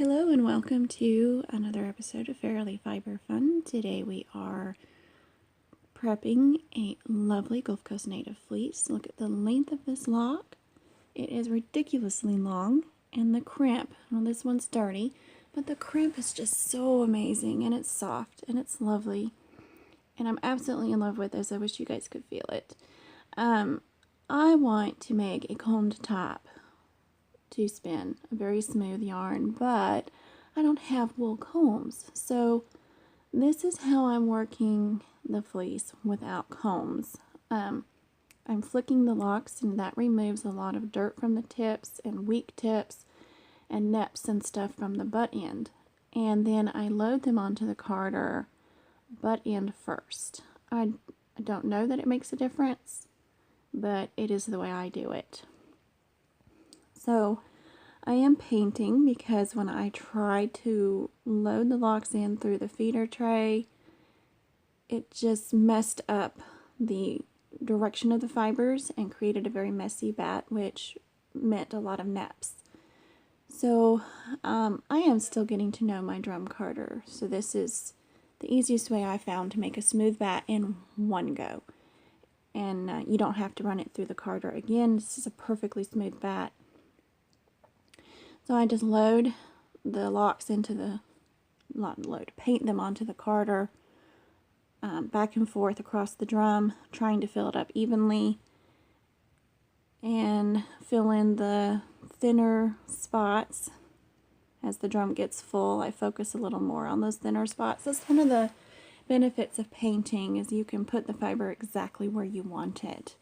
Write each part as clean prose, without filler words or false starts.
Hello and welcome to another episode of Fairly Fiber Fun. Today we are prepping a lovely Gulf Coast native fleece. Look at the length of this lock. It is ridiculously long, and the crimp, well, this one's dirty, but the crimp is just so amazing, and it's soft and it's lovely, and I'm absolutely in love with this. I wish you guys could feel it. I want to make a combed top to spin a very smooth yarn, but I don't have wool combs, so this is how I'm working the fleece without combs. I'm flicking the locks, and that removes a lot of dirt from the tips and weak tips and neps and stuff from the butt end, and then I load them onto the carder butt end first. I don't know that it makes a difference, but it is the way I do it. So I am painting because when I tried to load the locks in through the feeder tray, it just messed up the direction of the fibers and created a very messy batt, which meant a lot of neps. So I am still getting to know my drum carder. So this is the easiest way I found to make a smooth batt in one go. And you don't have to run it through the carder again. This is a perfectly smooth batt. So I just load the locks into the, paint them onto the carder, back and forth across the drum, trying to fill it up evenly, and fill in the thinner spots. As the drum gets full, I focus a little more on those thinner spots. That's one of the benefits of painting, is you can put the fiber exactly where you want it.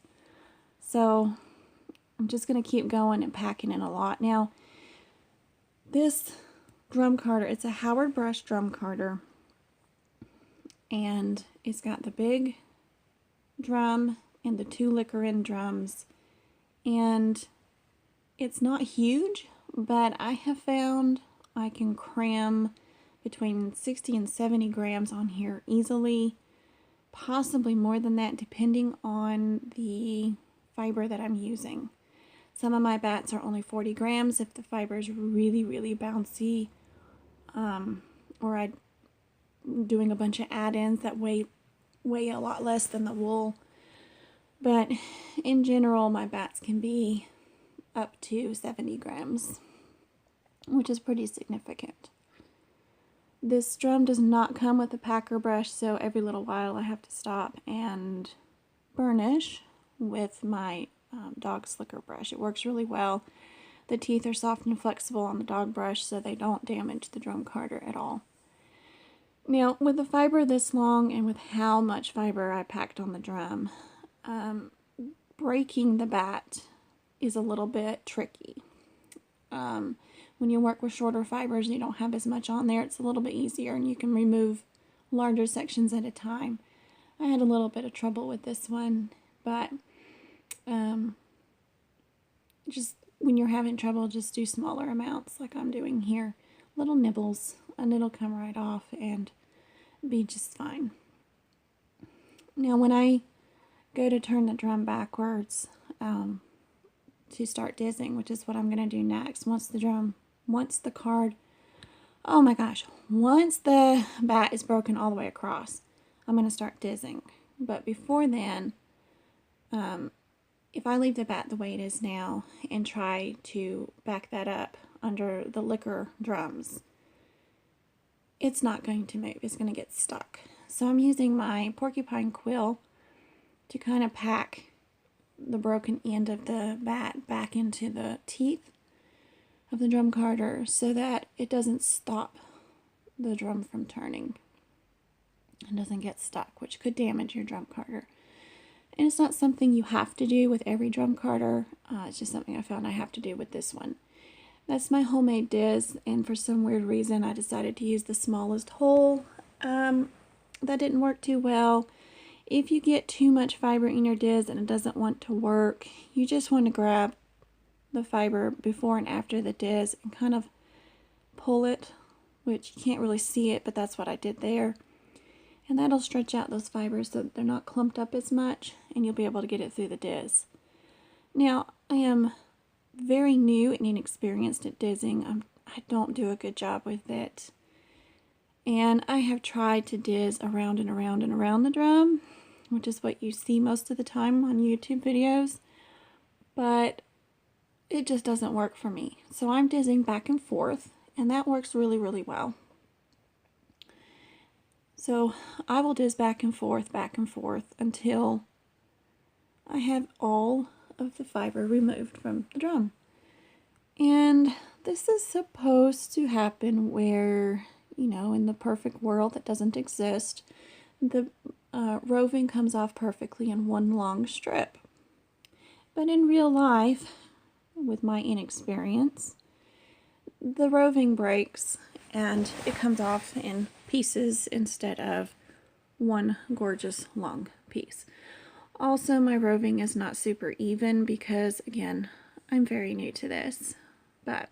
So I'm just going to keep going and packing in a lot. Now, this drum carder, it's a Howard brush drum carder, and it's got the big drum and the two liquor in drums, and it's not huge, but I have found I can cram between 60 and 70 grams on here easily, possibly more than that depending on the fiber that I'm using. Some of my batts are only 40 grams if the fiber is really, really bouncy, or I'm doing a bunch of add-ins that weigh a lot less than the wool. But in general, my batts can be up to 70 grams, which is pretty significant. This drum does not come with a packer brush, so every little while I have to stop and burnish with my dog slicker brush. It works really well. The teeth are soft and flexible on the dog brush, so they don't damage the drum carder at all. Now, with the fiber this long and with how much fiber I packed on the drum, breaking the batt is a little bit tricky. When you work with shorter fibers, you don't have as much on there. It's a little bit easier, and you can remove larger sections at a time. I had a little bit of trouble with this one, but just when you're having trouble, just do smaller amounts like I'm doing here. Little nibbles, and it'll come right off and be just fine. Now when I go to turn the drum backwards to start dizzing, which is what I'm going to do next, once the batt is broken all the way across, I'm going to start dizzing. But before then, if I leave the batt the way it is now and try to back that up under the liquor drums, it's not going to move. It's going to get stuck. So I'm using my porcupine quill to kind of pack the broken end of the batt back into the teeth of the drum carder so that it doesn't stop the drum from turning and doesn't get stuck, which could damage your drum carder. And it's not something you have to do with every drum carder. It's just something I found I have to do with this one. That's my homemade diz, and for some weird reason I decided to use the smallest hole. That didn't work too well. If you get too much fiber in your diz and it doesn't want to work, you just want to grab the fiber before and after the diz and kind of pull it, which you can't really see it, but that's what I did there. And that'll stretch out those fibers so that they're not clumped up as much, and you'll be able to get it through the diz. Now, I am very new and inexperienced at dizzing. I don't do a good job with it. And I have tried to diz around and around and around the drum, which is what you see most of the time on YouTube videos, but it just doesn't work for me. So I'm dizzing back and forth, and that works really, really well. So I will diz back and forth until I have all of the fiber removed from the drum. And this is supposed to happen where, you know, in the perfect world that doesn't exist, the roving comes off perfectly in one long strip. But in real life, with my inexperience, the roving breaks and it comes off in pieces instead of one gorgeous long piece. Also, my roving is not super even because, again, I'm very new to this, but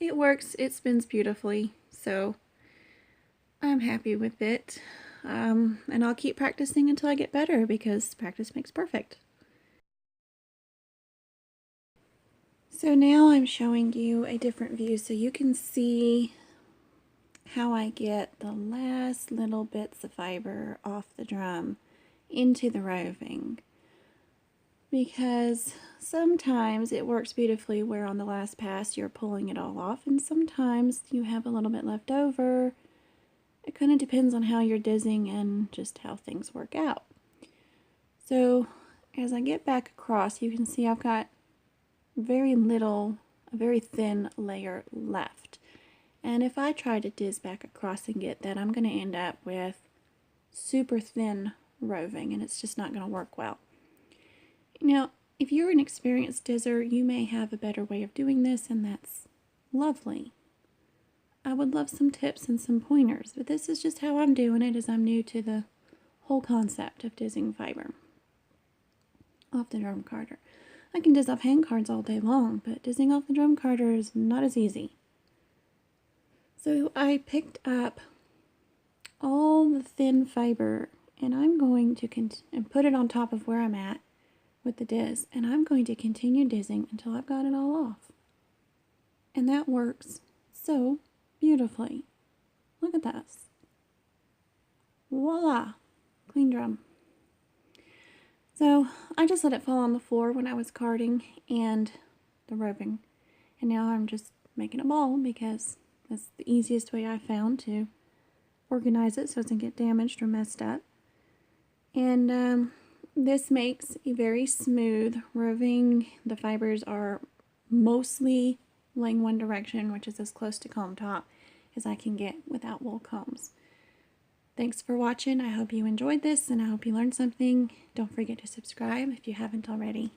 it works, it spins beautifully, so I'm happy with it. And I'll keep practicing until I get better because practice makes perfect. So now I'm showing you a different view so you can see how I get the last little bits of fiber off the drum into the roving. Because sometimes it works beautifully where on the last pass you're pulling it all off, and sometimes you have a little bit left over. It kind of depends on how you're dizzing and just how things work out. So as I get back across, you can see I've got a very thin layer left. And if I try to dizz back across and get that, I'm going to end up with super thin roving, and it's just not going to work well. Now, if you're an experienced dizzer, you may have a better way of doing this, and that's lovely. I would love some tips and some pointers, but this is just how I'm doing it as I'm new to the whole concept of dizzing fiber off the drum carder. I can dizz off hand cards all day long, but dizzing off the drum carder is not as easy. So I picked up all the thin fiber, and I'm going to put it on top of where I'm at with the diz, and I'm going to continue dizzing until I've got it all off. And that works so beautifully. Look at this. Voila! Clean drum. So I just let it fall on the floor when I was carding and the roving. And now I'm just making a ball because that's the easiest way I found to organize it so it doesn't get damaged or messed up. And this makes a very smooth roving. The fibers are mostly laying one direction, which is as close to comb top as I can get without wool combs. Thanks for watching. I hope you enjoyed this and I hope you learned something. Don't forget to subscribe if you haven't already.